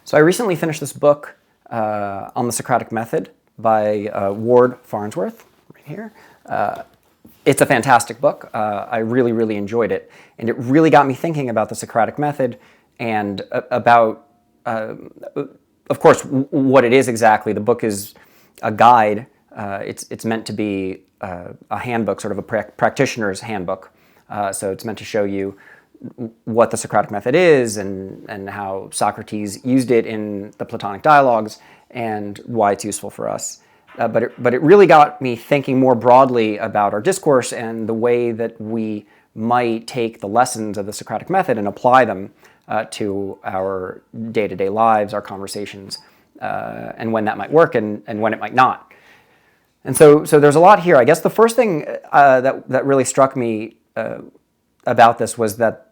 So I recently finished this book on the Socratic method by Ward Farnsworth, right here. It's a fantastic book. I really, really enjoyed it. And it really got me thinking about the Socratic method and about, of course, what it is exactly. The book is a guide. It's meant to be a handbook, sort of a practitioner's handbook. So it's meant to show you what the Socratic method is and how Socrates used it in the Platonic dialogues and why it's useful for us. But it really got me thinking more broadly about our discourse and the way that we might take the lessons of the Socratic method and apply them to our day-to-day lives, our conversations, and when that might work and when it might not. And so there's a lot here. I guess the first thing that really struck me about this was that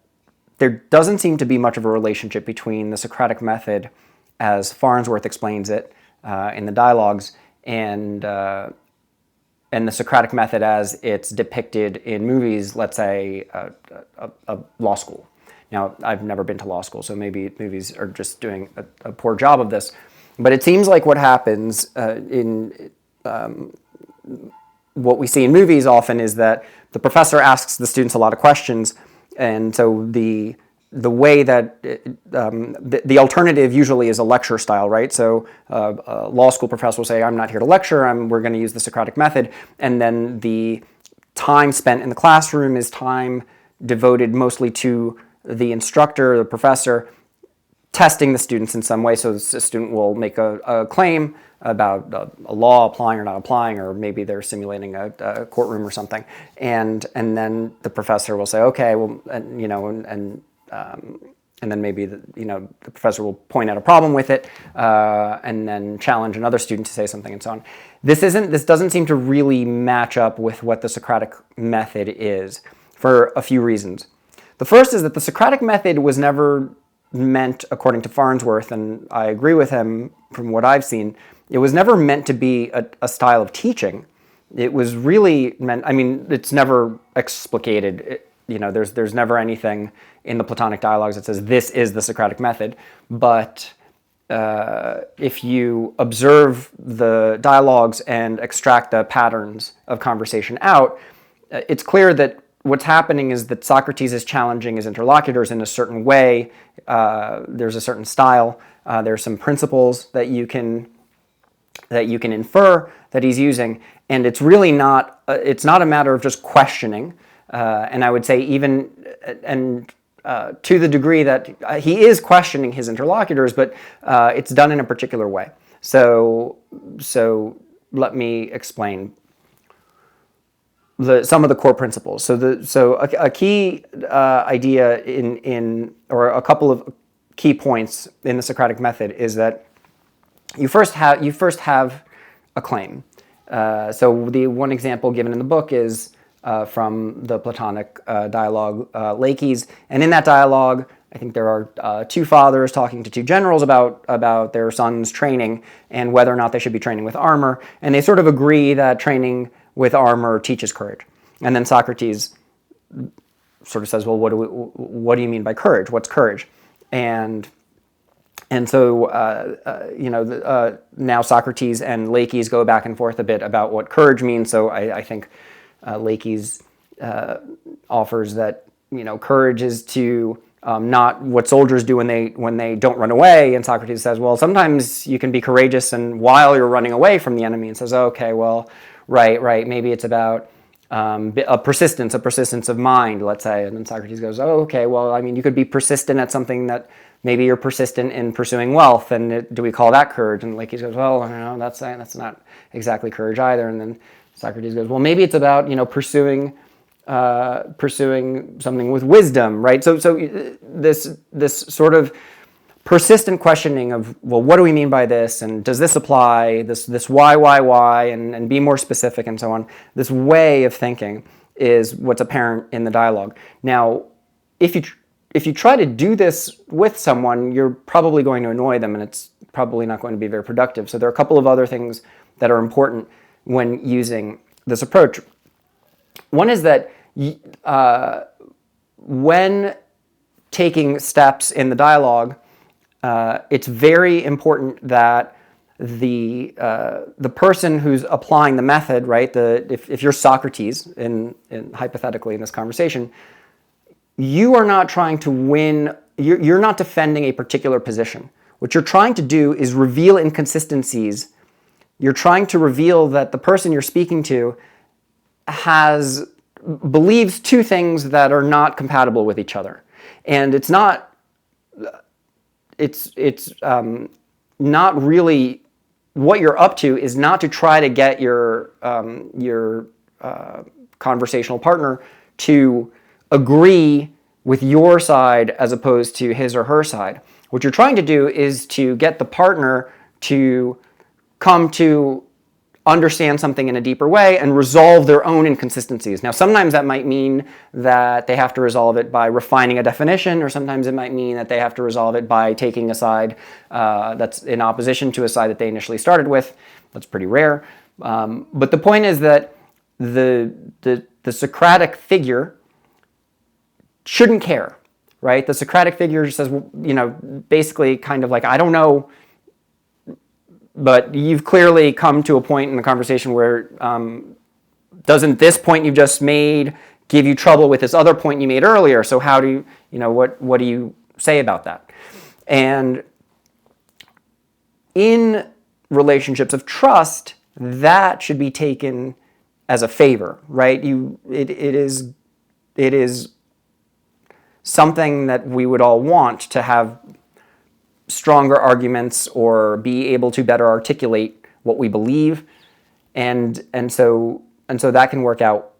there doesn't seem to be much of a relationship between the Socratic method, as Farnsworth explains it in the dialogues, and the Socratic method as it's depicted in movies, let's say a law school. Now, I've never been to law school, so maybe movies are just doing a poor job of this. But it seems like what happens in what we see in movies often is that the professor asks the students a lot of questions, and so the way that the alternative usually is a lecture style, right? So a law school professor will say, "I'm not here to lecture. We're going to use the Socratic method," and then the time spent in the classroom is time devoted mostly to the instructor, the professor, testing the students in some way. So the student will make a claim about a law applying or not applying, or maybe they're simulating a courtroom or something, and then the professor will say, "Okay, well," and then maybe the professor will point out a problem with it, and then challenge another student to say something, and so on. This doesn't seem to really match up with what the Socratic method is, for a few reasons. The first is that the Socratic method was never meant, according to Farnsworth, and I agree with him from what I've seen, it was never meant to be a style of teaching. It was really meant, it's never explicated. There's never anything in the Platonic dialogues that says this is the Socratic method. But if you observe the dialogues and extract the patterns of conversation out, it's clear that what's happening is that Socrates is challenging his interlocutors in a certain way. There's a certain style. There's some principles that you can infer that he's using, and it's really not. It's not a matter of just questioning. And I would say even to the degree that he is questioning his interlocutors, but it's done in a particular way. So let me explain some of the core principles. So a key idea or a couple of key points in the Socratic method is that you first have a claim. So the one example given in the book is from the Platonic dialogue Laches, and in that dialogue, I think there are two fathers talking to two generals about their sons' training and whether or not they should be training with armor, and they sort of agree that training with armor teaches courage. And then Socrates sort of says, "Well, what do you mean by courage? What's courage?" And so now Socrates and Laches go back and forth a bit about what courage means. So I think Laches offers that courage is to not what soldiers do when they don't run away, and Socrates says, well, sometimes you can be courageous and while you're running away from the enemy, and says, okay, well, right, maybe it's about a persistence of mind, let's say, and then Socrates goes, oh, okay, well, you could be persistent at something that maybe you're persistent in pursuing wealth, and do we call that courage? And Laches goes, well, no, that's not exactly courage either, and then Socrates goes, well, maybe it's about pursuing something with wisdom, right? So this sort of persistent questioning of, well, what do we mean by this, and does this apply? This why, and be more specific, and so on. This way of thinking is what's apparent in the dialogue. Now, if you try to do this with someone, you're probably going to annoy them, and it's probably not going to be very productive. So there are a couple of other things that are important when using this approach. One is that when taking steps in the dialogue, it's very important that the person who's applying the method, right? If you're Socrates, hypothetically in this conversation, you are not trying to win. You're not defending a particular position. What you're trying to do is reveal inconsistencies. You're trying to reveal that the person you're speaking to believes two things that are not compatible with each other, and it's not really what you're up to is not to try to get your conversational partner to agree with your side as opposed to his or her side. What you're trying to do is to get the partner to come to understand something in a deeper way and resolve their own inconsistencies. Now, sometimes that might mean that they have to resolve it by refining a definition, or sometimes it might mean that they have to resolve it by taking a side that's in opposition to a side that they initially started with. That's pretty rare. But the point is that the Socratic figure shouldn't care, right? The Socratic figure says, basically kind of like, I don't know, but you've clearly come to a point in the conversation where doesn't this point you've just made give you trouble with this other point you made earlier? So how do what do you say about that? And in relationships of trust, that should be taken as a favor, right? It is something that we would all want to have stronger arguments or be able to better articulate what we believe, and so that can work out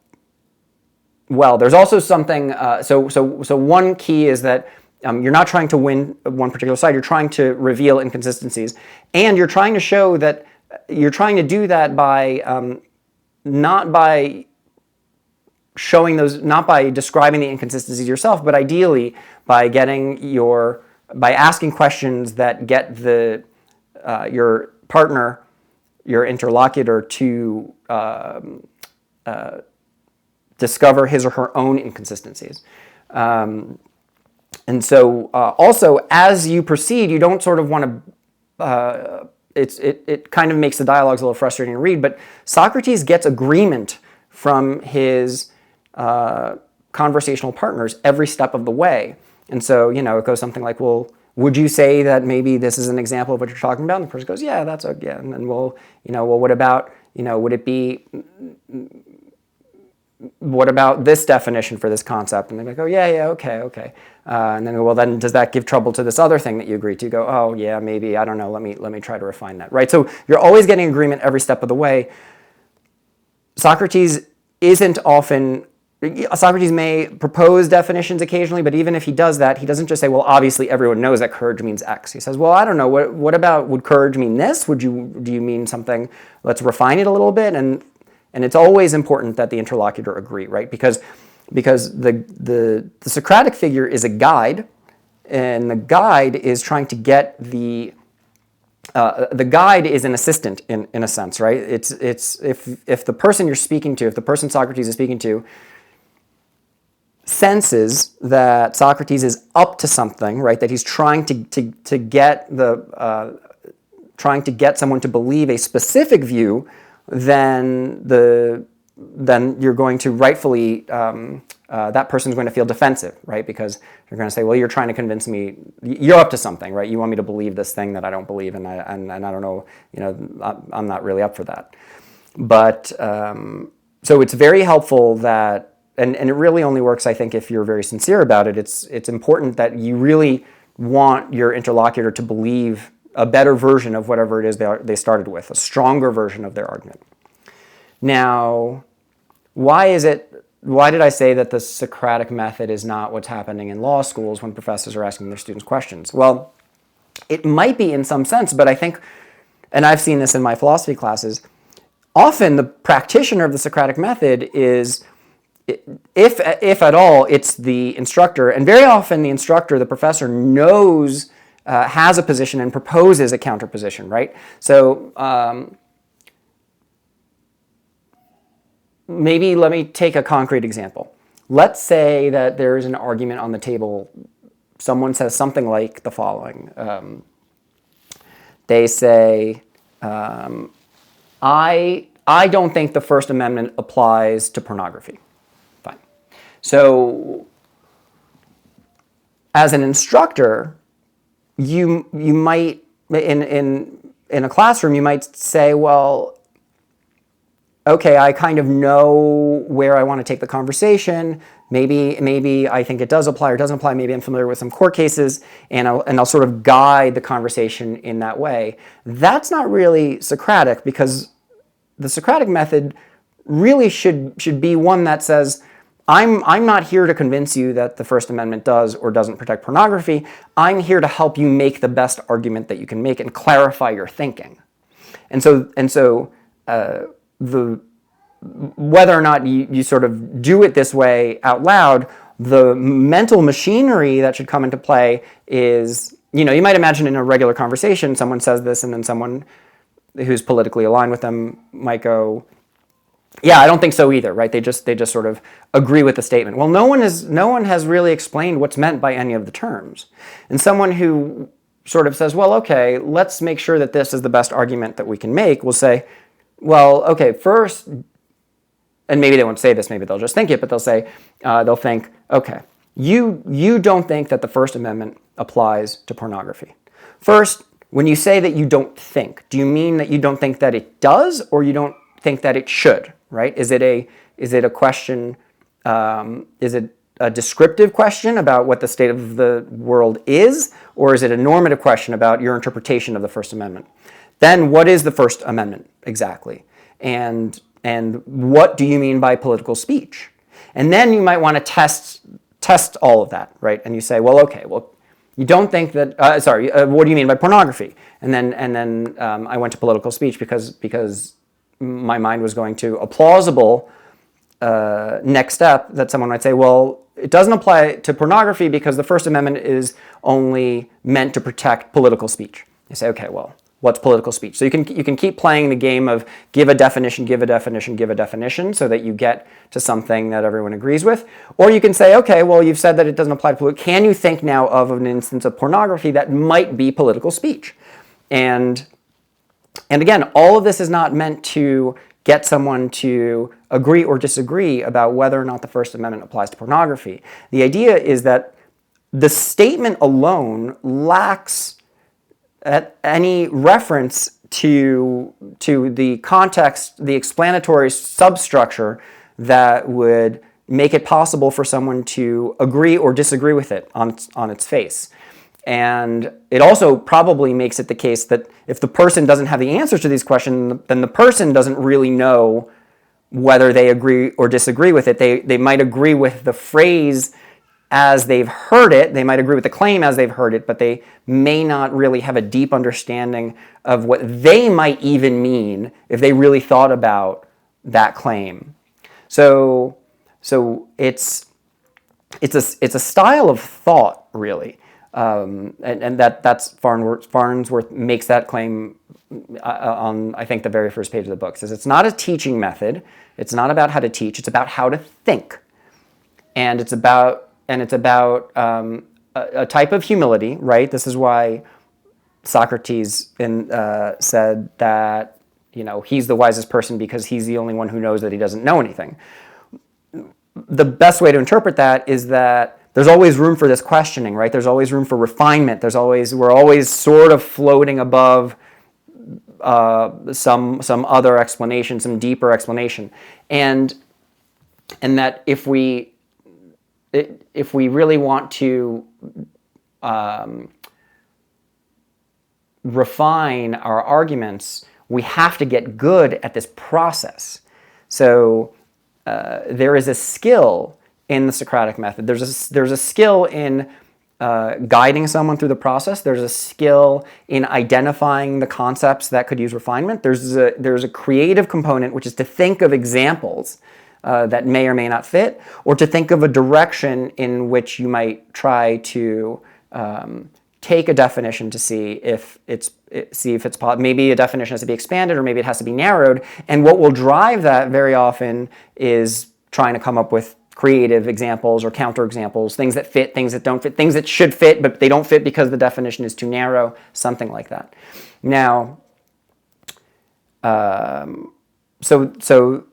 well. There's also something. So one key is that you're not trying to win one particular side. You're trying to reveal inconsistencies, and you're trying to show that you're trying to do that by not by showing those, not by describing the inconsistencies yourself, but ideally by asking questions that get your partner, your interlocutor, to discover his or her own inconsistencies. And so also, as you proceed, you don't sort of want to, it kind of makes the dialogues a little frustrating to read, but Socrates gets agreement from his conversational partners every step of the way. And so, it goes something like, well, would you say that maybe this is an example of what you're talking about? And the person goes, yeah, that's okay. And then well, what about, would it be, what about this definition for this concept? And they go, yeah, okay. And then go, well, then does that give trouble to this other thing that you agreed to? Go, oh, yeah, maybe, I don't know, let me try to refine that, right? So you're always getting agreement every step of the way. Socrates may propose definitions occasionally, but even if he does that, he doesn't just say, well, obviously everyone knows that courage means X. He says, well, I don't know, what about, would courage mean this? Do you mean something, let's refine it a little bit? And it's always important that the interlocutor agree, right? Because the Socratic figure is a guide, and the guide is trying to get the guide is an assistant in a sense, right? It's if the person you're speaking to, if the person Socrates is speaking to senses that Socrates is up to something, right? That he's trying to get trying to get someone to believe a specific view, then you're going to rightfully that person's going to feel defensive, right? Because you're going to say, well, you're trying to convince me, you're up to something, right? You want me to believe this thing that I don't believe, and I don't know, I'm not really up for that. But so it's very helpful that. And it really only works, I think, if you're very sincere about it. It's important that you really want your interlocutor to believe a better version of whatever it is they started with, a stronger version of their argument. Now, why did I say that the Socratic method is not what's happening in law schools when professors are asking their students questions? Well, it might be in some sense, but I think, and I've seen this in my philosophy classes, often the practitioner of the Socratic method is, if at all, it's the instructor, and very often the instructor, the professor, knows, has a position and proposes a counterposition, right? So maybe let me take a concrete example. Let's say that there is an argument on the table someone says something like the following. They say, I don't think the First Amendment applies to pornography. Fine. So as an instructor, you might, in a classroom, you might say, well, okay, I kind of know where I want to take the conversation. Maybe I think it does apply or doesn't apply. Maybe I'm familiar with some court cases, and I'll sort of guide the conversation in that way. That's not really Socratic, because the Socratic method really should be one that says, I'm not here to convince you that the First Amendment does or doesn't protect pornography. I'm here to help you make the best argument that you can make and clarify your thinking. And so whether or not you sort of do it this way out loud, the mental machinery that should come into play is, you might imagine in a regular conversation, someone says this, and then someone who's politically aligned with them might go, yeah, I don't think so either, right? They just sort of agree with the statement. Well, no one has really explained what's meant by any of the terms. And someone who sort of says, well, okay, let's make sure that this is the best argument that we can make, will say, well, okay, first, and maybe they won't say this, maybe they'll just think it, but they'll think, okay, you don't think that the First Amendment applies to pornography. First, when you say that you don't think, do you mean that you don't think that it does, or you don't think that it should, right? Is it a question, is it a descriptive question about what the state of the world is, or is it a normative question about your interpretation of the First Amendment? Then what is the First Amendment exactly? And what do you mean by political speech? And then you might want to test all of that, right? And you say, well, okay, well, you don't think that, what do you mean by pornography? And then I went to political speech because my mind was going to a plausible next step that someone might say, well, it doesn't apply to pornography because the First Amendment is only meant to protect political speech. You say, okay, well, what's political speech? So you can keep playing the game of give a definition, give a definition, give a definition, so that you get to something that everyone agrees with. Or you can say, okay, well, you've said that it doesn't apply to political. Can you think now of an instance of pornography that might be political speech? And again, all of this is not meant to get someone to agree or disagree about whether or not the First Amendment applies to pornography. The idea is that the statement alone lacks any reference to the context, the explanatory substructure that would make it possible for someone to agree or disagree with it on its face. And it also probably makes it the case that if the person doesn't have the answers to these questions, then the person doesn't really know whether they agree or disagree with it. They might agree with the phrase as they've heard it, they might agree with the claim as they've heard it, but they may not really have a deep understanding of what they might even mean if they really thought about that claim. So it's a style of thought, really. And that's Farnsworth makes that claim on, I think, the very first page of the book. Says it's not a teaching method. It's not about how to teach. It's about how to think, and it's about a type of humility, right? This is why Socrates said that he's the wisest person because he's the only one who knows that he doesn't know anything. The best way to interpret that is that there's always room for this questioning, right? There's always room for refinement. We're always sort of floating above some other explanation, some deeper explanation, and that if we really want to refine our arguments, we have to get good at this process. So there is a skill in the Socratic method. There's a skill in guiding someone through the process. There's a skill in identifying the concepts that could use refinement. There's a creative component, which is to think of examples that may or may not fit, or to think of a direction in which you might try to take a definition to see if it's possible. Maybe a definition has to be expanded, or maybe it has to be narrowed. And what will drive that very often is trying to come up with creative examples or counterexamples, things that fit, things that don't fit, things that should fit, but they don't fit because the definition is too narrow, something like that. Now, so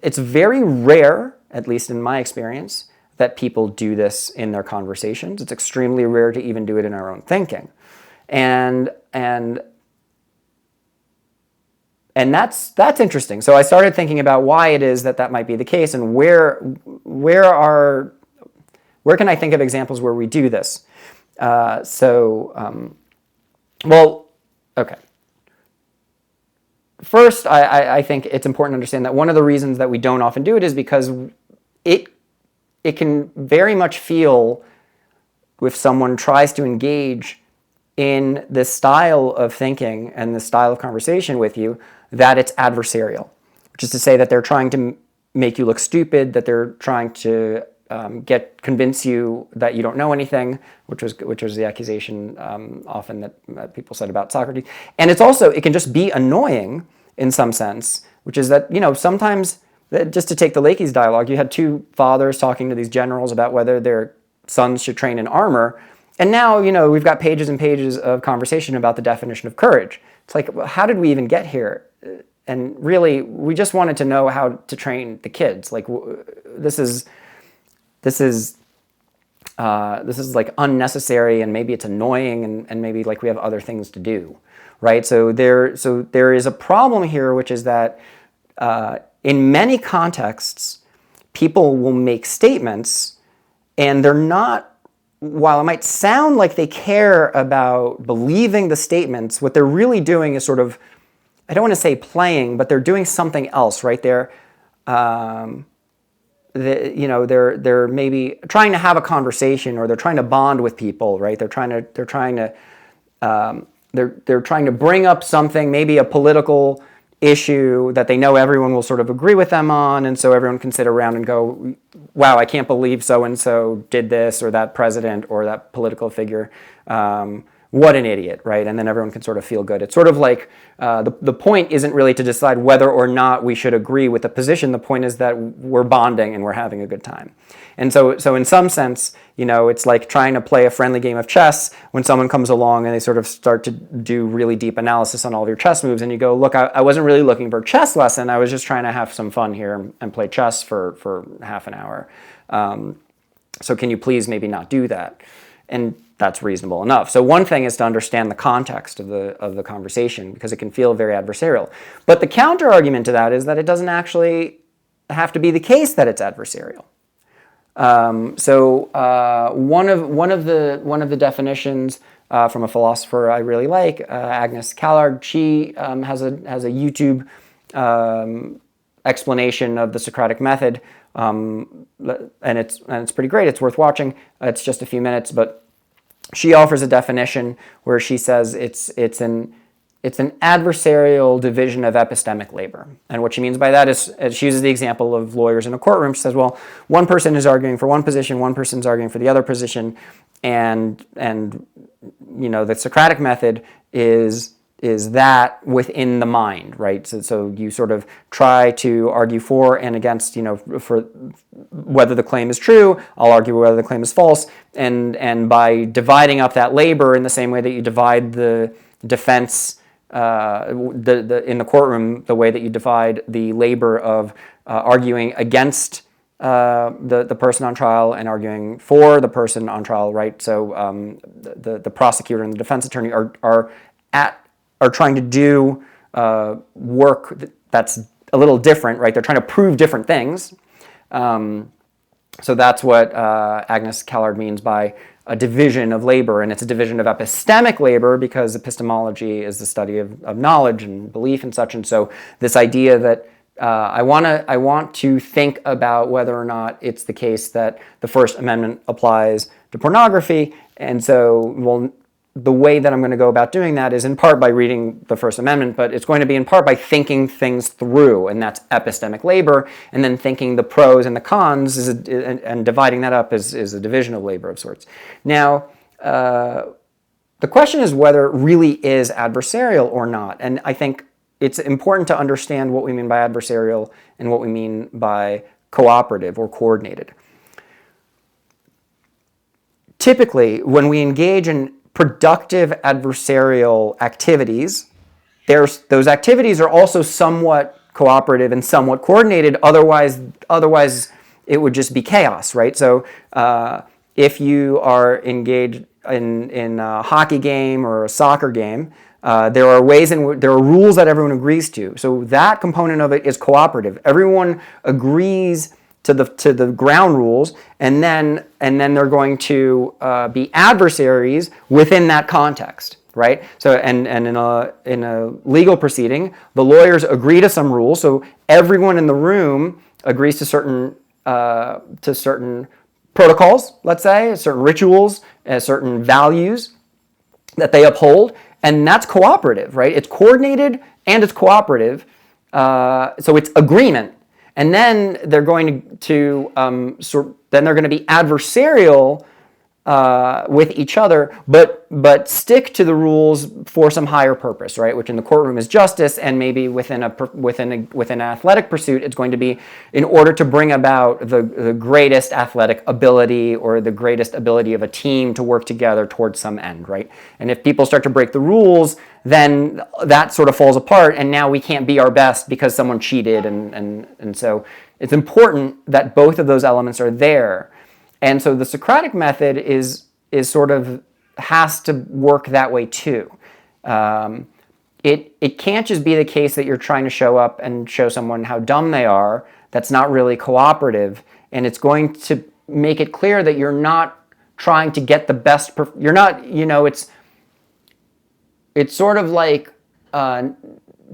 it's very rare, at least in my experience, that people do this in their conversations. It's extremely rare to even do it in our own thinking. And that's interesting. So I started thinking about why it is that might be the case, and where can I think of examples where we do this? Well, okay. First, I think it's important to understand that one of the reasons that we don't often do it is because it can very much feel, if someone tries to engage in this style of thinking and this style of conversation with you, that it's adversarial, which is to say that they're trying to make you look stupid, that they're trying to convince you that you don't know anything, which was the accusation often that people said about Socrates. And it can just be annoying in some sense, which is that, sometimes, just to take the Lakey's dialogue, you had two fathers talking to these generals about whether their sons should train in armor. And now, we've got pages and pages of conversation about the definition of courage. It's like, how did we even get here? And really, we just wanted to know how to train the kids. Like, this is like unnecessary, and maybe it's annoying, and maybe like we have other things to do, right? So there is a problem here, which is that in many contexts, people will make statements, and they're not. While it might sound like they care about believing the statements, what they're really doing is sort of, I don't want to say playing, but they're doing something else, right? They're maybe trying to have a conversation, or they're trying to bond with people, right? They're trying to bring up something, maybe a political issue that they know everyone will sort of agree with them on, and so everyone can sit around and go, wow, I can't believe so-and-so did this, or that president, or that political figure. What an idiot, right? And then everyone can sort of feel good. It's sort of like the point isn't really to decide whether or not we should agree with the position. The point is that we're bonding and we're having a good time. And so in some sense, it's like trying to play a friendly game of chess when someone comes along and they sort of start to do really deep analysis on all of your chess moves, and you go, look, I wasn't really looking for a chess lesson. I was just trying to have some fun here and play chess for half an hour. So can you please maybe not do that? And that's reasonable enough. So one thing is to understand the context of the conversation, because it can feel very adversarial. But the counter argument to that is that it doesn't actually have to be the case that it's adversarial. One of the definitions from a philosopher I really like, Agnes Callard, she has a YouTube explanation of the Socratic method, and it's pretty great. It's worth watching. It's just a few minutes, but she offers a definition where she says it's an adversarial division of epistemic labor. And what she means by that is, she uses the example of lawyers in a courtroom. She says, well, one person is arguing for one position, one person's arguing for the other position, and the Socratic method is that within the mind, right? So you sort of try to argue for and against, for whether the claim is true. I'll argue whether the claim is false, and by dividing up that labor in the same way that you divide the defense in the courtroom, the way that you divide the labor of arguing against the person on trial and arguing for the person on trial, right? So the prosecutor and the defense attorney are trying to do work that's a little different, right? They're trying to prove different things. So that's what Agnes Callard means by a division of labor, and it's a division of epistemic labor because epistemology is the study of knowledge and belief and such. And so this idea that I want to think about whether or not it's the case that the First Amendment applies to pornography, and so the way that I'm going to go about doing that is in part by reading the First Amendment, but it's going to be in part by thinking things through, and that's epistemic labor, and then thinking the pros and the cons and dividing that up is a division of labor of sorts. Now, the question is whether it really is adversarial or not, and I think it's important to understand what we mean by adversarial and what we mean by cooperative or coordinated. Typically, when we engage in productive adversarial activities, those activities are also somewhat cooperative and somewhat coordinated. Otherwise, it would just be chaos, right? So, if you are engaged in a hockey game or a soccer game, there are rules that everyone agrees to. So that component of it is cooperative. Everyone agrees to the ground rules, and then they're going to be adversaries within that context, right? So and in a legal proceeding, the lawyers agree to some rules. So everyone in the room agrees to certain protocols, let's say, certain rituals, certain values that they uphold, and that's cooperative, right? It's coordinated and it's cooperative, so it's agreement. And then they're going to be adversarial with each other, but stick to the rules for some higher purpose, right? Which in the courtroom is justice, and maybe within an athletic pursuit, it's going to be in order to bring about the greatest athletic ability or the greatest ability of a team to work together towards some end, right? And if people start to break the rules, then that sort of falls apart, and now we can't be our best because someone cheated, and so it's important that both of those elements are there. And so the Socratic method is sort of has to work that way too. It can't just be the case that you're trying to show up and show someone how dumb they are. That's not really cooperative, and it's going to make it clear that you're not trying to get the best. You're not, it's sort of like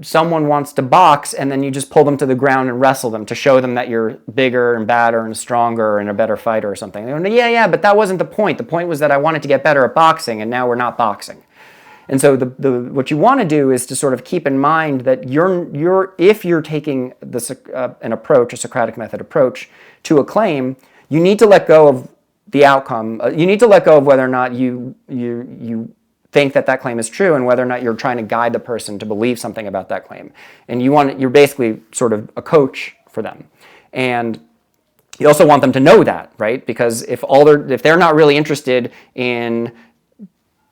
someone wants to box, and then you just pull them to the ground and wrestle them to show them that you're bigger and badder and stronger and a better fighter or something. They go, yeah, but that wasn't the point. The point was that I wanted to get better at boxing, and now we're not boxing. And so what you want to do is to sort of keep in mind that if you're taking a Socratic method approach to a claim, you need to let go of the outcome. You need to let go of whether or not you think that claim is true, and whether or not you're trying to guide the person to believe something about that claim. And you're basically sort of a coach for them. And you also want them to know that, right? Because if they're not really interested in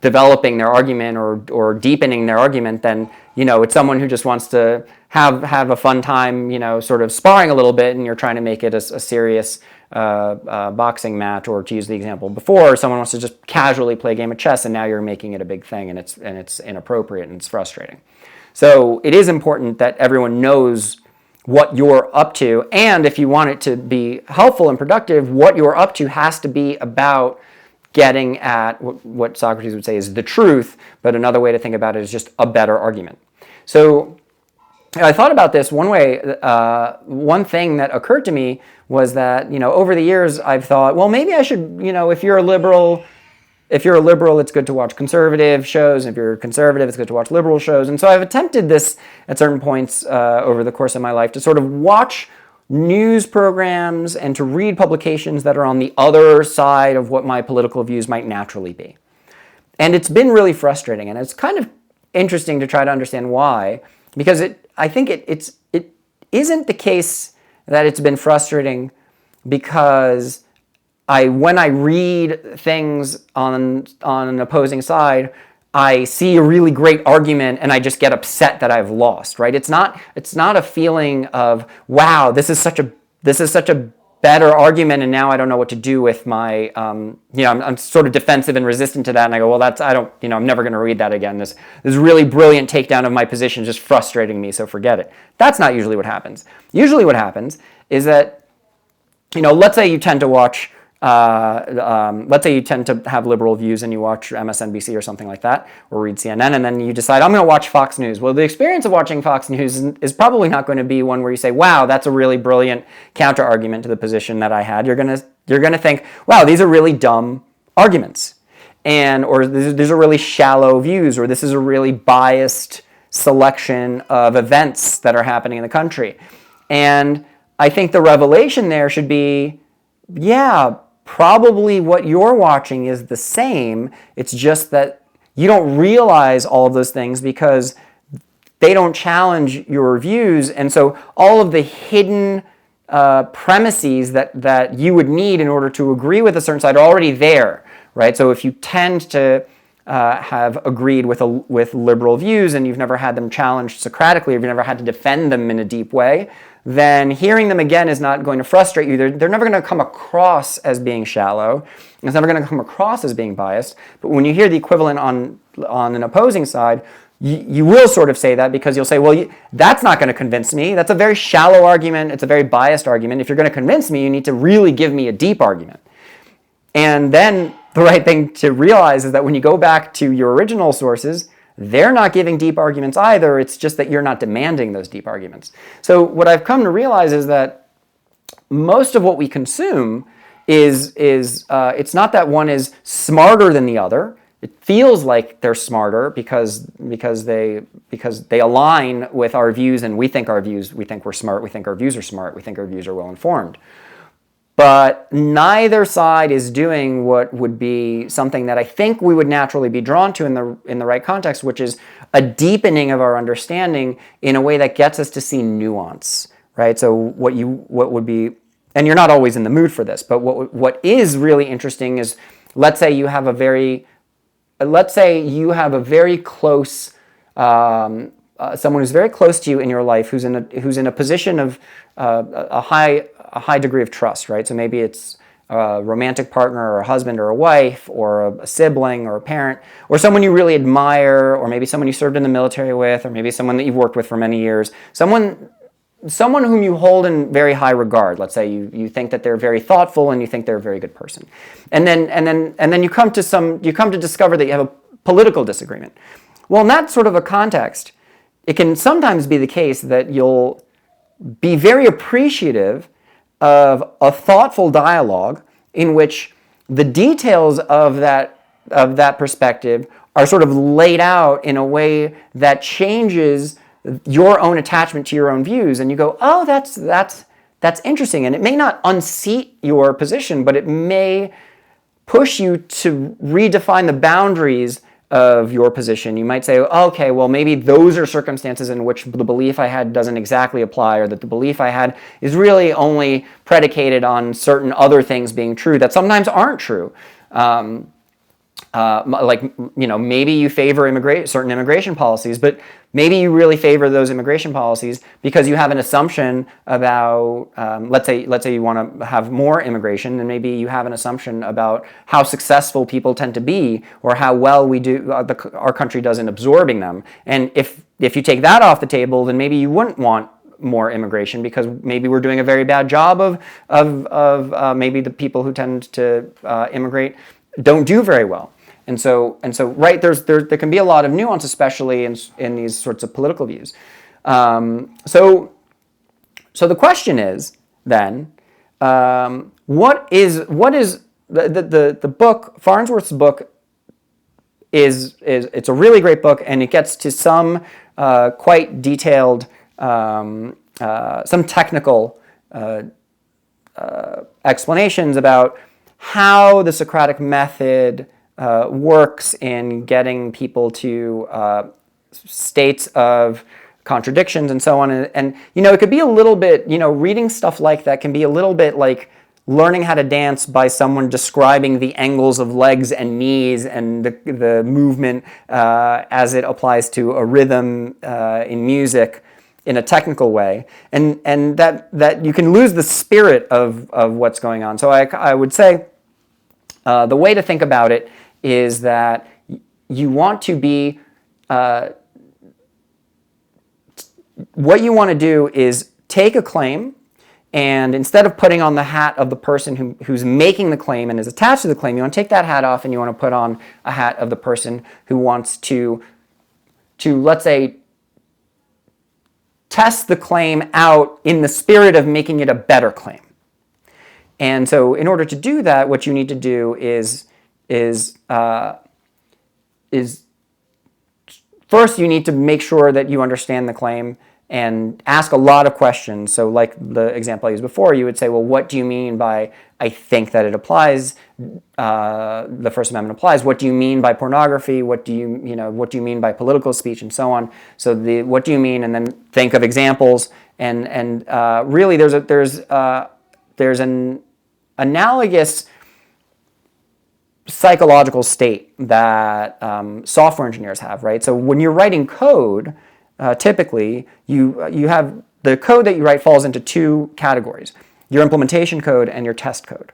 developing their argument or deepening their argument, then it's someone who just wants to have a fun time, sort of sparring a little bit, and you're trying to make it a serious boxing match, or to use the example before, someone wants to just casually play a game of chess, and now you're making it a big thing, and it's inappropriate and it's frustrating. So it is important that everyone knows what you're up to, and if you want it to be helpful and productive, what you're up to has to be about getting at what Socrates would say is the truth, but another way to think about it is just a better argument. So I thought about this one way. One thing that occurred to me was that, over the years I've thought, well, maybe I should, if you're a liberal, it's good to watch conservative shows. If you're conservative, it's good to watch liberal shows. And so I've attempted this at certain points over the course of my life to sort of watch news programs and to read publications that are on the other side of what my political views might naturally be. And it's been really frustrating, and it's kind of interesting to try to understand why, because I think it isn't the case that it's been frustrating because when I read things on an opposing side, I see a really great argument and I just get upset that I've lost, right? It's not a feeling of, wow, this is such a better argument, and now I don't know what to do with my, I'm sort of defensive and resistant to that, and I go, well, I'm never going to read that again. This really brilliant takedown of my position is just frustrating me, so forget it. That's not usually what happens. Usually what happens is that, let's say you tend to watch, let's say you tend to have liberal views and you watch MSNBC or something like that, or read CNN, and then you decide, I'm going to watch Fox News. Well, the experience of watching Fox News is probably not going to be one where you say, wow, that's a really brilliant counter-argument to the position that I had. You're going to think, wow, these are really dumb arguments, or these are really shallow views, or this is a really biased selection of events that are happening in the country. And I think the revelation there should be, yeah, probably what you're watching is the same. It's just that you don't realize all of those things because they don't challenge your views. And so all of the hidden premises that you would need in order to agree with a certain side are already there, right? So if you tend to have agreed with liberal views and you've never had them challenged Socratically, or you've never had to defend them in a deep way, then hearing them again is not going to frustrate you. They're never going to come across as being shallow. It's never going to come across as being biased. But when you hear the equivalent on an opposing side, you will sort of say that because you'll say, well, that's not going to convince me. That's a very shallow argument. It's a very biased argument. If you're going to convince me, you need to really give me a deep argument. And then the right thing to realize is that when you go back to your original sources, they're not giving deep arguments either. It's just that you're not demanding those deep arguments. So what I've come to realize is that most of what we consume is it's not that one is smarter than the other. It feels like they're smarter because they align with our views, and we think we're smart, we think our views are smart, we think our views are well informed. But neither side is doing what would be something that I think we would naturally be drawn to in the right context, which is a deepening of our understanding in a way that gets us to see nuance, right? So what would be, and you're not always in the mood for this, but what is really interesting is, let's say you have a very close someone who's very close to you in your life, who's in a position of a high degree of trust, right? So maybe it's a romantic partner or a husband or a wife or a sibling or a parent or someone you really admire, or maybe someone you served in the military with, or maybe someone that you've worked with for many years, someone whom you hold in very high regard. Let's say you think that they're very thoughtful and you think they're a very good person, and then you come to discover that you have a political disagreement. Well, in that sort of a context, it can sometimes be the case that you'll be very appreciative of a thoughtful dialogue in which the details of that perspective are sort of laid out in a way that changes your own attachment to your own views, and you go, oh, that's interesting, and it may not unseat your position, but it may push you to redefine the boundaries of your position. You might say, okay, well, maybe those are circumstances in which the belief I had doesn't exactly apply, or that the belief I had is really only predicated on certain other things being true that sometimes aren't true. Maybe you favor certain immigration policies, but maybe you really favor those immigration policies because you have an assumption about, let's say you want to have more immigration, and maybe you have an assumption about how successful people tend to be, or how well our country does in absorbing them. And if you take that off the table, then maybe you wouldn't want more immigration because maybe we're doing a very bad job of maybe the people who tend to immigrate don't do very well. And so, right, there can be a lot of nuance, especially in these sorts of political views. So the question is then, what is the book? Farnsworth's book it's a really great book, and it gets to some quite detailed, some technical explanations about how the Socratic method works in getting people to states of contradictions and so on. And it could be a little bit, reading stuff like that can be a little bit like learning how to dance by someone describing the angles of legs and knees and the movement as it applies to a rhythm in music in a technical way, and that you can lose the spirit of what's going on. So I would say the way to think about it is that you want to be, what you want to do is take a claim, and instead of putting on the hat of the person who's making the claim and is attached to the claim, you want to take that hat off and you want to put on a hat of the person who wants to let's say, test the claim out in the spirit of making it a better claim. And so in order to do that, what you need to do is first you need to make sure that you understand the claim, and ask a lot of questions. So like the example I used before, you would say, well, what do you mean by I think that it applies, the First Amendment applies? What do you mean by pornography? What do you mean by political speech, and so on? So what do you mean, and then think of examples, and really there's an analogous psychological state that software engineers have, right? So when you're writing code, typically you have the code that you write falls into two categories: your implementation code and your test code.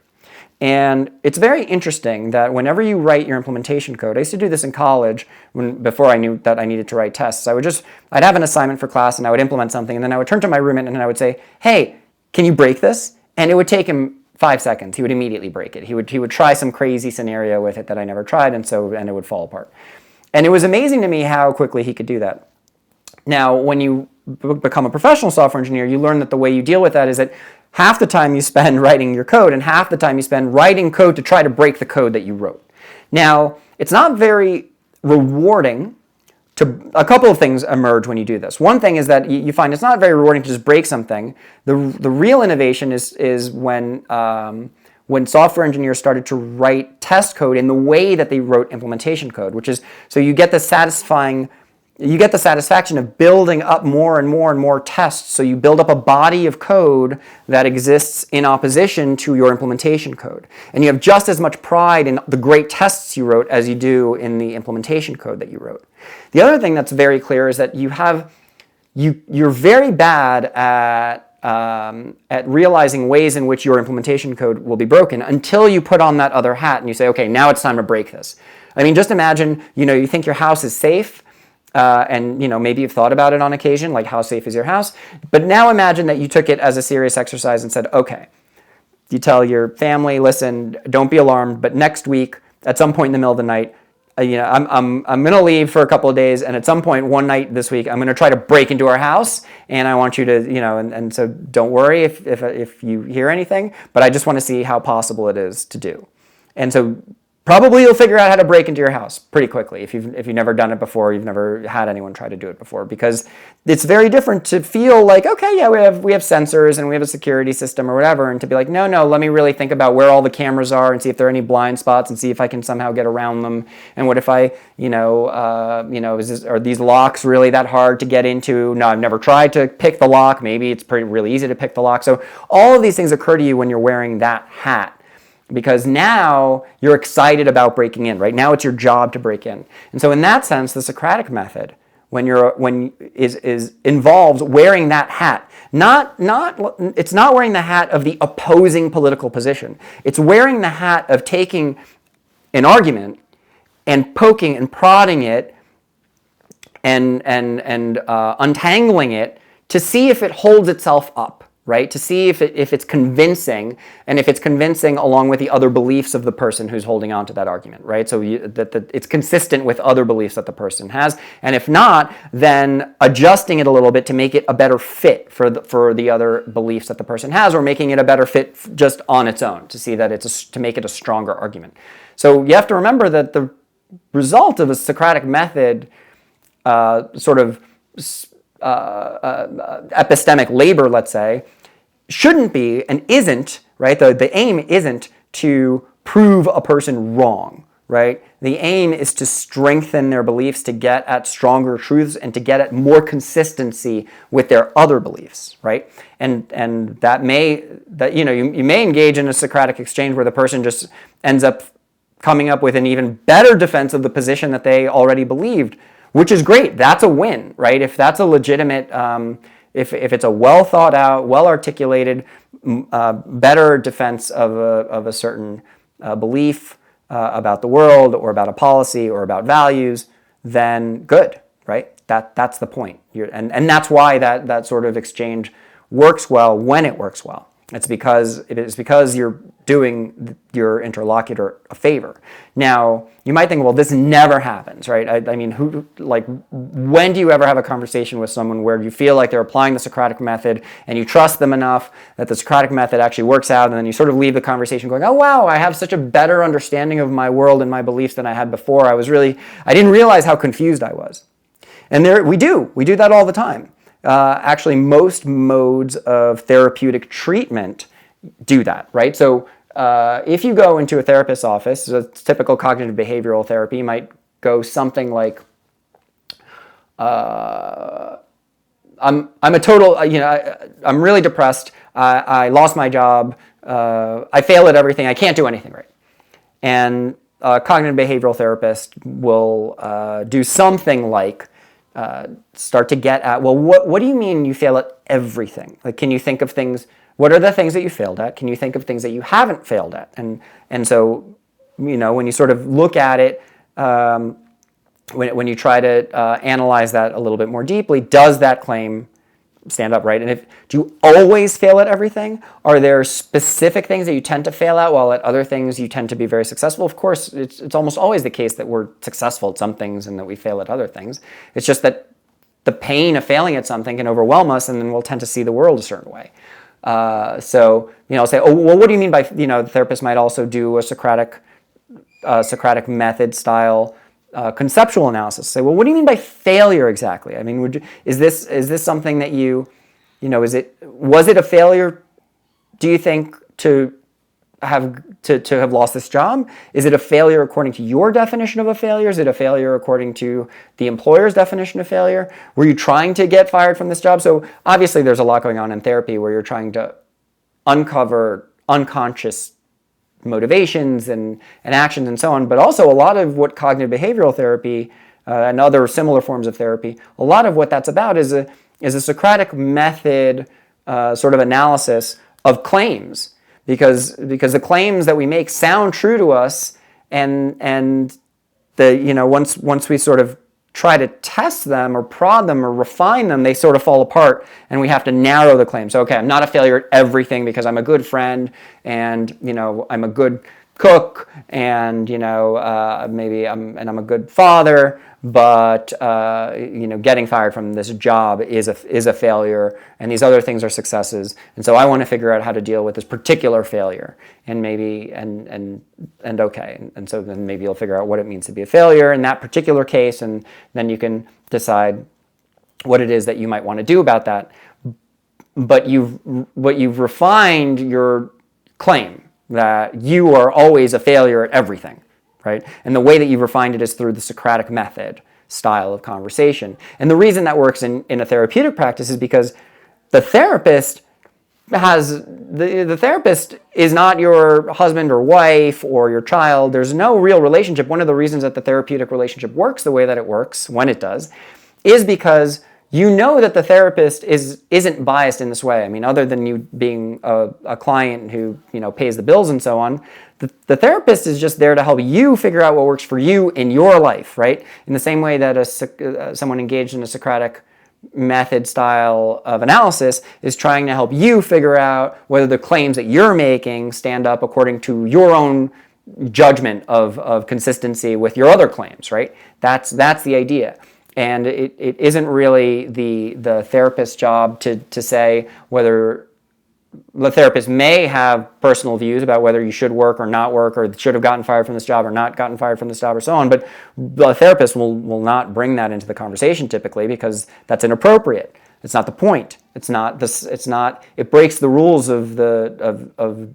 And it's very interesting that whenever you write your implementation code, I used to do this in college before I knew that I needed to write tests. I'd have an assignment for class and I would implement something, and then I would turn to my roommate and I would say, hey, can you break this? And it would take him 5 seconds. He would immediately break it. He would try some crazy scenario with it that I never tried, and it would fall apart. And it was amazing to me how quickly he could do that. Now, when you become a professional software engineer, you learn that the way you deal with that is that half the time you spend writing your code and half the time you spend writing code to try to break the code that you wrote. Now, it's not very rewarding. A couple of things emerge when you do this. One thing is that you find it's not very rewarding to just break something. The real innovation is when software engineers started to write test code in the way that they wrote implementation code, which is, so you get the satisfaction of building up more and more and more tests. So you build up a body of code that exists in opposition to your implementation code. And you have just as much pride in the great tests you wrote as you do in the implementation code that you wrote. The other thing that's very clear is that you're very bad at realizing ways in which your implementation code will be broken until you put on that other hat and you say, okay, now it's time to break this. I mean, just imagine, you think your house is safe. And maybe you've thought about it on occasion, like how safe is your house? But now imagine that you took it as a serious exercise and said, okay, you tell your family, listen, don't be alarmed, but next week, at some point in the middle of the night, I'm going to leave for a couple of days, and at some point one night this week, I'm going to try to break into our house, and I want you to, and so don't worry if you hear anything, but I just want to see how possible it is to do. And so probably you'll figure out how to break into your house pretty quickly if you've never done it before, you've never had anyone try to do it before, because it's very different to feel like, okay, yeah, we have sensors and we have a security system or whatever, and to be like, no, let me really think about where all the cameras are and see if there are any blind spots and see if I can somehow get around them. And what if I, are these locks really that hard to get into? No, I've never tried to pick the lock. Maybe it's really easy to pick the lock. So all of these things occur to you when you're wearing that hat, because now you're excited about breaking in, right? Now it's your job to break in. And so in that sense, the Socratic method involves wearing that hat. It's not wearing the hat of the opposing political position. It's wearing the hat of taking an argument and poking and prodding it and untangling it to see if it holds itself up. Right? To see if it's convincing, and if it's convincing along with the other beliefs of the person who's holding on to that argument, right? So that it's consistent with other beliefs that the person has, and if not, then adjusting it a little bit to make it a better fit for the other beliefs that the person has, or making it a better fit just on its own to see that to make it a stronger argument. So you have to remember that the result of a Socratic method epistemic labor, let's say, shouldn't be and isn't, right? The aim isn't to prove a person wrong, right? The aim is to strengthen their beliefs, to get at stronger truths, and to get at more consistency with their other beliefs, right? And you may engage in a Socratic exchange where the person just ends up coming up with an even better defense of the position that they already believed, which is great. That's a win, right? If that's a legitimate, if it's a well thought out, well articulated, better defense of a certain belief about the world, or about a policy, or about values, then good, right? That's the point. And that's why that sort of exchange works well when it works well. It is because you're doing your interlocutor a favor. Now, you might think, well, this never happens, right? I mean, when do you ever have a conversation with someone where you feel like they're applying the Socratic method and you trust them enough that the Socratic method actually works out, and then you sort of leave the conversation going, oh, wow, I have such a better understanding of my world and my beliefs than I had before. I didn't realize how confused I was. And we do that all the time. actually most modes of therapeutic treatment do that, right? So if you go into a therapist's office, a typical cognitive behavioral therapy might go something like, I'm a total, I'm really depressed. I lost my job. I fail at everything. I can't do anything right. And a cognitive behavioral therapist will do something like start to get at, well, what do you mean you fail at everything? Like, can you think of things? What are the things that you failed at? Can you think of things that you haven't failed at? And so, when you sort of look at it, when you try to analyze that a little bit more deeply, does that claim stand up, right? And do you always fail at everything? Are there specific things that you tend to fail at, while at other things you tend to be very successful? Of course, it's almost always the case that we're successful at some things and that we fail at other things. It's just that the pain of failing at something can overwhelm us, and then we'll tend to see the world a certain way. So, say, oh, well, what do you mean by, the therapist might also do a Socratic method style conceptual analysis. Say, well, what do you mean by failure exactly? I mean, is this something that was it a failure, do you think, to have lost this job? Is it a failure according to your definition of a failure? Is it a failure according to the employer's definition of failure? Were you trying to get fired from this job? So obviously there's a lot going on in therapy where you're trying to uncover unconscious motivations and actions and so on, but also a lot of what cognitive behavioral therapy and other similar forms of therapy, a lot of what that's about is a Socratic method sort of analysis of claims, because the claims that we make sound true to us, and once we sort of try to test them or prod them or refine them, they sort of fall apart, and we have to narrow the claim. So, okay, I'm not a failure at everything because I'm a good friend, and I'm a good cook, and maybe I'm a good father, but getting fired from this job is a failure, and these other things are successes, and so I want to figure out how to deal with this particular failure, and maybe and so then maybe you'll figure out what it means to be a failure in that particular case, and then you can decide what it is that you might want to do about that. But you've refined your claim that you are always a failure at everything, right? And the way that you've refined it is through the Socratic method style of conversation. And the reason that works in a therapeutic practice is because the therapist the therapist is not your husband or wife or your child. There's no real relationship. One of the reasons that the therapeutic relationship works the way that it works, when it does, is because that the therapist isn't biased in this way. I mean, other than you being a client who pays the bills and so on, the therapist is just there to help you figure out what works for you in your life, right? In the same way that someone engaged in a Socratic method style of analysis is trying to help you figure out whether the claims that you're making stand up according to your own judgment of consistency with your other claims, right? That's the idea. And it isn't really the therapist's job to say whether the therapist may have personal views about whether you should work or not work, or should have gotten fired from this job or not gotten fired from this job, or so on. But the therapist will not bring that into the conversation typically, because that's inappropriate. It's not the point. It's not this. It's not. It breaks the rules of the.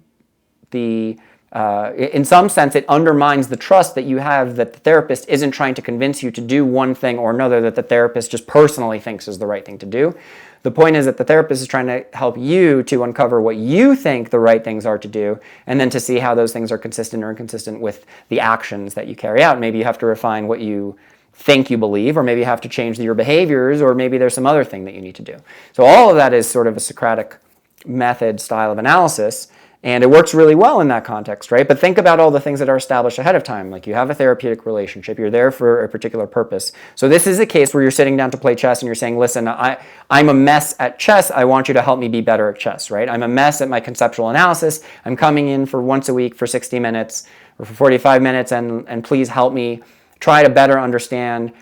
In some sense, it undermines the trust that you have that the therapist isn't trying to convince you to do one thing or another that the therapist just personally thinks is the right thing to do. The point is that the therapist is trying to help you to uncover what you think the right things are to do, and then to see how those things are consistent or inconsistent with the actions that you carry out. Maybe you have to refine what you think you believe, or maybe you have to change your behaviors, or maybe there's some other thing that you need to do. So all of that is sort of a Socratic method style of analysis. And it works really well in that context, right? But think about all the things that are established ahead of time. Like, you have a therapeutic relationship. You're there for a particular purpose. So this is a case where you're sitting down to play chess and you're saying, listen, I'm a mess at chess. I want you to help me be better at chess, right? I'm a mess at my conceptual analysis. I'm coming in for once a week for 60 minutes or for 45 minutes, and please help me try to better understand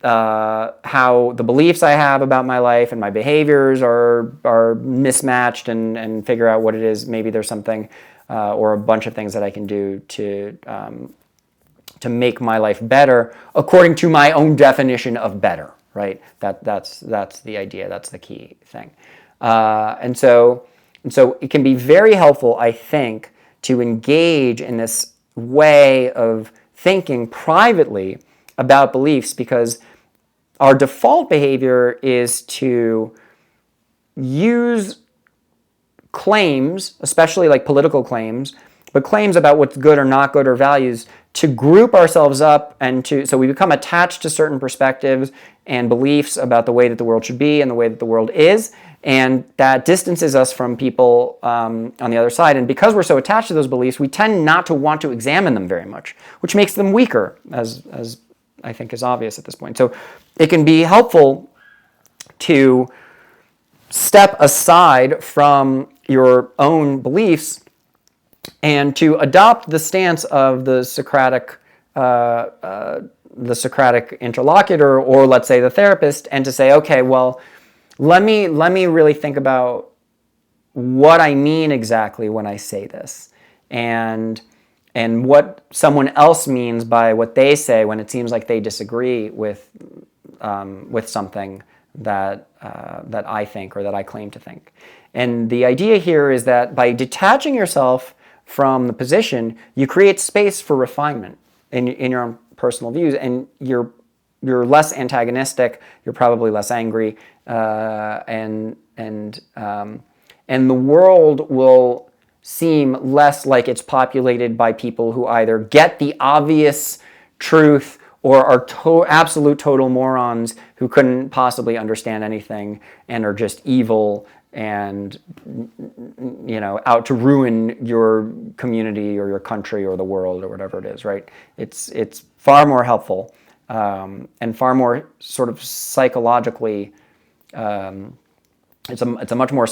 how the beliefs I have about my life and my behaviors are mismatched, and figure out what it is. Maybe there's something or a bunch of things that I can do to make my life better according to my own definition of better, right? That's the idea. That's the key thing. And so it can be very helpful, I think, to engage in this way of thinking privately about beliefs, because our default behavior is to use claims, especially like political claims, but claims about what's good or not good or values, to group ourselves up so we become attached to certain perspectives and beliefs about the way that the world should be and the way that the world is, and that distances us from people on the other side. And because we're so attached to those beliefs, we tend not to want to examine them very much, which makes them weaker, as I think is obvious at this point. So it can be helpful to step aside from your own beliefs and to adopt the stance of the Socratic interlocutor, or let's say the therapist, and to say, okay, well, let me really think about what I mean exactly when I say this, and what someone else means by what they say when it seems like they disagree with something that I think or that I claim to think. And the idea here is that by detaching yourself from the position, you create space for refinement in your own personal views, and you're less antagonistic. You're probably less angry, and the world will seem less like it's populated by people who either get the obvious truth or are absolute total morons who couldn't possibly understand anything and are just evil and, out to ruin your community or your country or the world or whatever it is, right? It's far more helpful and far more sort of psychologically. It's a much more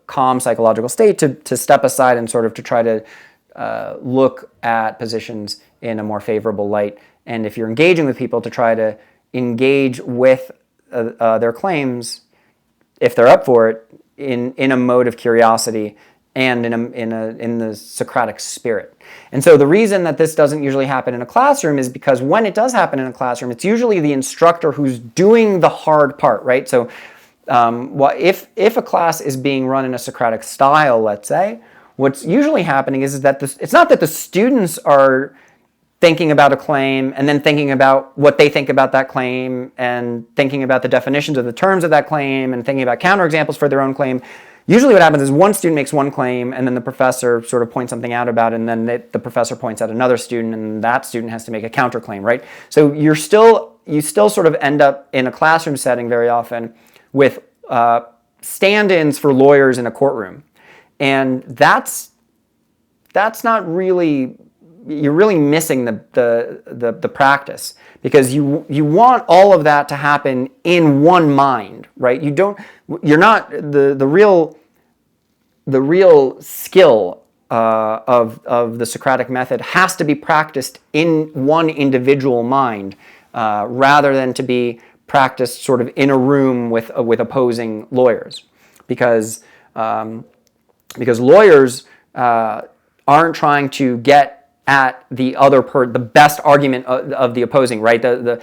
calm psychological state to step aside and sort of to try to look at positions in a more favorable light. And if you're engaging with people, to try to engage with their claims, if they're up for it, in a mode of curiosity and in the Socratic spirit. And so the reason that this doesn't usually happen in a classroom is because when it does happen in a classroom, it's usually the instructor who's doing the hard part, right? So if a class is being run in a Socratic style, let's say, what's usually happening is that it's not that the students are thinking about a claim and then thinking about what they think about that claim and thinking about the definitions of the terms of that claim and thinking about counterexamples for their own claim. Usually what happens is one student makes one claim and then the professor sort of points something out about it, and then the professor points out another student, and that student has to make a counterclaim, right? So you still sort of end up in a classroom setting very often with stand-ins for lawyers in a courtroom. And that's not really, you're really missing the practice, because you want all of that to happen in one mind, right? You're not the real skill of the Socratic method has to be practiced in one individual mind, rather than to be practiced sort of in a room with opposing lawyers, because lawyers aren't trying to get at the best argument of the opposing, right? The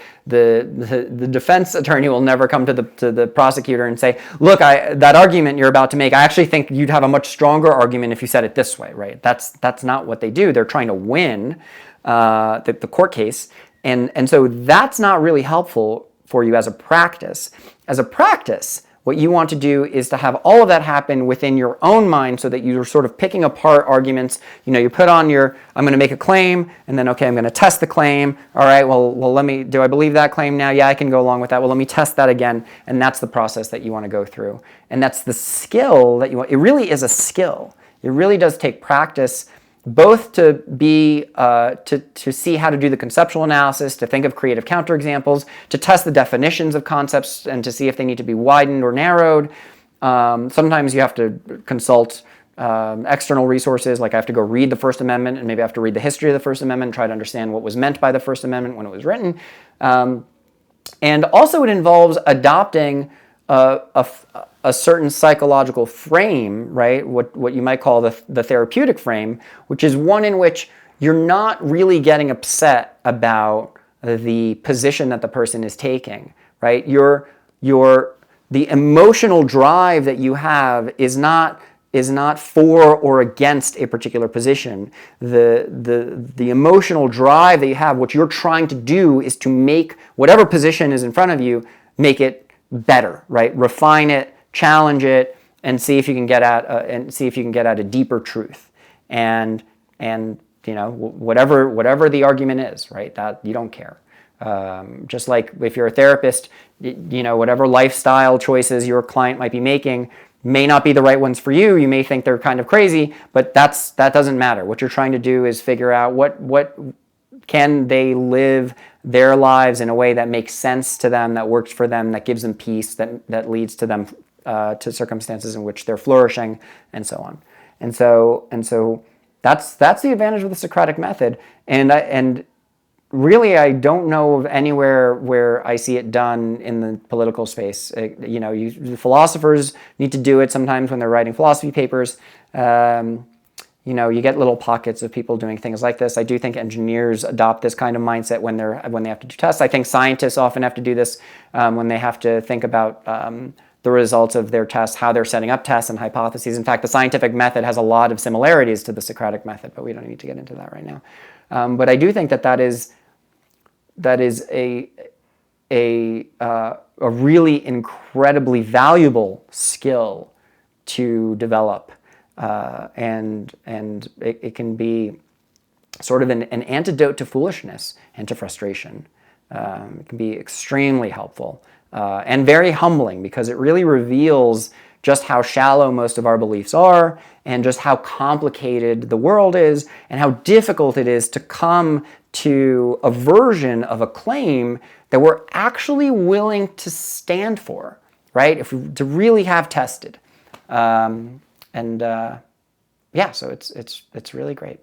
defense attorney will never come to the prosecutor and say, look, that argument you're about to make, I actually think you'd have a much stronger argument if you said it this way, right? That's not what they do. They're trying to win the court case, and so that's not really helpful for you as a practice. As a practice, what you want to do is to have all of that happen within your own mind, so that you're sort of picking apart arguments. You put on I'm going to make a claim, and then, okay, I'm going to test the claim. All right, well, do I believe that claim now? Yeah, I can go along with that. Well, let me test that again. And that's the process that you want to go through. And that's the skill that you want. It really is a skill. It really does take practice, both to to see how to do the conceptual analysis, to think of creative counterexamples, to test the definitions of concepts and to see if they need to be widened or narrowed. Sometimes you have to consult external resources, like I have to go read the First Amendment, and maybe I have to read the history of the First Amendment and try to understand what was meant by the First Amendment when it was written. And also it involves adopting a certain psychological frame, right? What you might call the therapeutic frame, which is one in which you're not really getting upset about the position that the person is taking, right? The emotional drive that you have is not for or against a particular position. The emotional drive that you have, what you're trying to do is to make whatever position is in front of you, make it better, right? Refine it, challenge it, and see if you can get at a deeper truth. And whatever the argument is, right? That you don't care. Just like if you're a therapist, whatever lifestyle choices your client might be making may not be the right ones for you. You may think they're kind of crazy, but that doesn't matter. What you're trying to do is figure out what can they live their lives in a way that makes sense to them, that works for them, that gives them peace, that leads to them to circumstances in which they're flourishing, and so on. And so that's the advantage of the Socratic method. And really, I don't know of anywhere where I see it done in the political space. Philosophers need to do it sometimes when they're writing philosophy papers. You get little pockets of people doing things like this. I do think engineers adopt this kind of mindset when they have to do tests. I think scientists often have to do this when they have to think about the results of their tests, how they're setting up tests and hypotheses. In fact, the scientific method has a lot of similarities to the Socratic method, but we don't need to get into that right now. But I do think that is a really incredibly valuable skill to develop, and it can be sort of an antidote to foolishness and to frustration. It can be extremely helpful and very humbling, because it really reveals just how shallow most of our beliefs are, and just how complicated the world is, and how difficult it is to come to a version of a claim that we're actually willing to stand for, right? To really have tested. So it's really great.